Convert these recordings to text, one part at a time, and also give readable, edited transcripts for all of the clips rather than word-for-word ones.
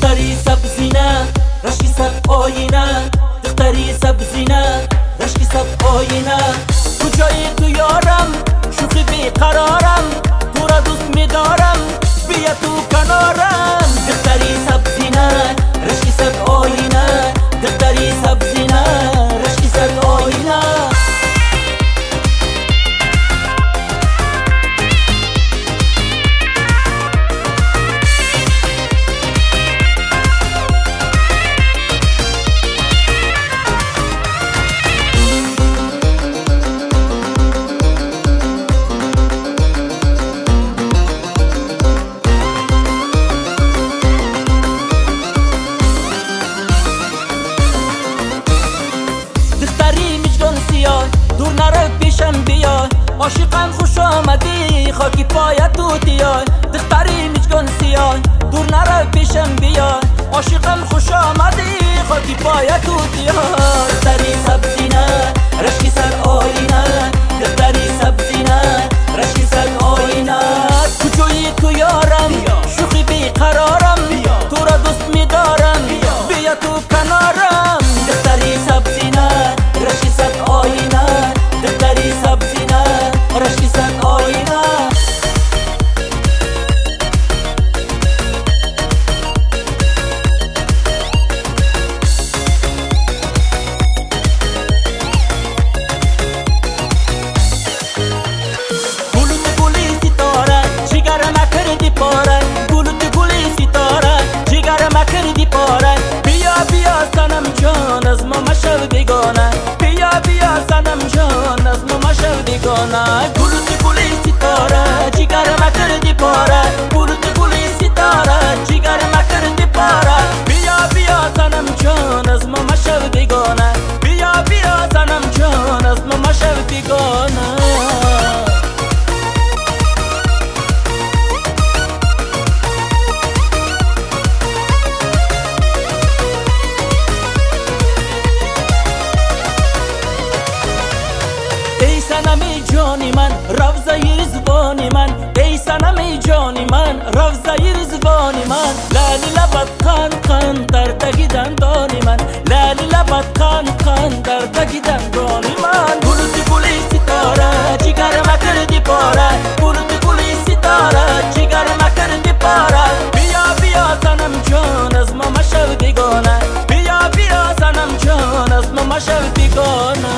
دختری سبزینه رشکی سب آینه دختری سبزینه رشکی سب آینه کجایی تو یارم شوخی بیقرارم تو را دوست میدارم بیا تو کنارم دختری سبزینه رشکی سب آینه دختری سبزینه رشکی سب آینه دور نرو پیشم بیا عاشقم خوش آمدی خاکی پایت تو دیای دختری میچگان سیاه دور نرو پیشم بیا عاشقم خوش آمدی خاکی پایت تو دیای دختری سبزینه رشکی سر آینه دختری سبزینه رشکی سر آینه کجایی تو یارم شوخی بیقرارم تو را دوست میدارم بیا تو کنارم دختری سبزینه رشکی سر آینه دختری سبزینه رشکی سر آینه گلوت گلی ستاره جگر مکردی پاره گلوت گلی ستاره جگر مکردی پاره بیا بیا سنم جان از ما مشو بیگانه بیا بیا سنم جان از ما مشو بیگانه گلوت گلی ستاره جگر مکردی پاره گلوت گلی ستاره جگر مکردی پاره بیا بیا سنم جان از ما مشو بیگانه بیا بیا سنم جان از ما مشو بیگانه ای سنمی جانی من روزای زبانی من ای سنمی جانی من روزای زبانی من لالی لبت قان قان در تگی دندانی من لالی لبت قان قان در تگی دندانی من گلوت گلی ستاره جگر مکردی پاره گلوت گلی ستاره جگر مکردی پاره بیا بیا سنم جان از ما مشو بیگانه بیا بیا سنم جان از ما مشو بیگانه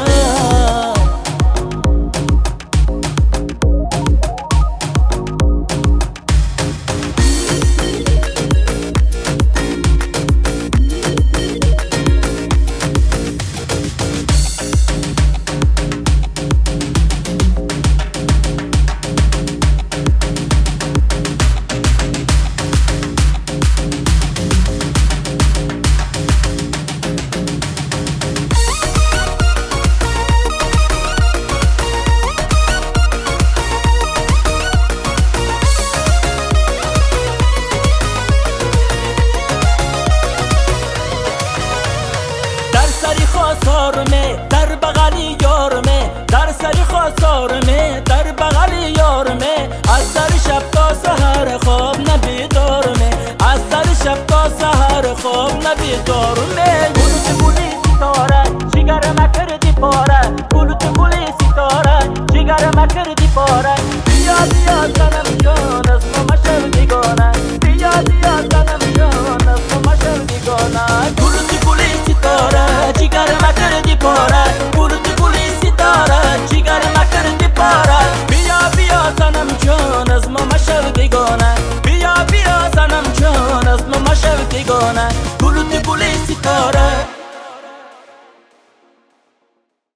در بغلی یارمه در سری خواستارمه در بغلی یارمه از سر شب تا سحر خواب نبیدارمه از سر شب تا سحر خواب نبیدارمه گلوت گلی ستاره جگر مکردی پاره گلوت گلی ستاره جگر مکردی پاره بیا بیا سنم جان از ما مشو بیگانه بیا بیا سنم جان از ما مشو بیگانه گلوت گلی ستاره جگر مکردی پاره گلوت گلی ستاره جگر مکردی پاره بیا بیا سنم جان از ما مشو بیگانه بیا بیا سنم جان از ما مشو بیگانه گلوت گلی ستاره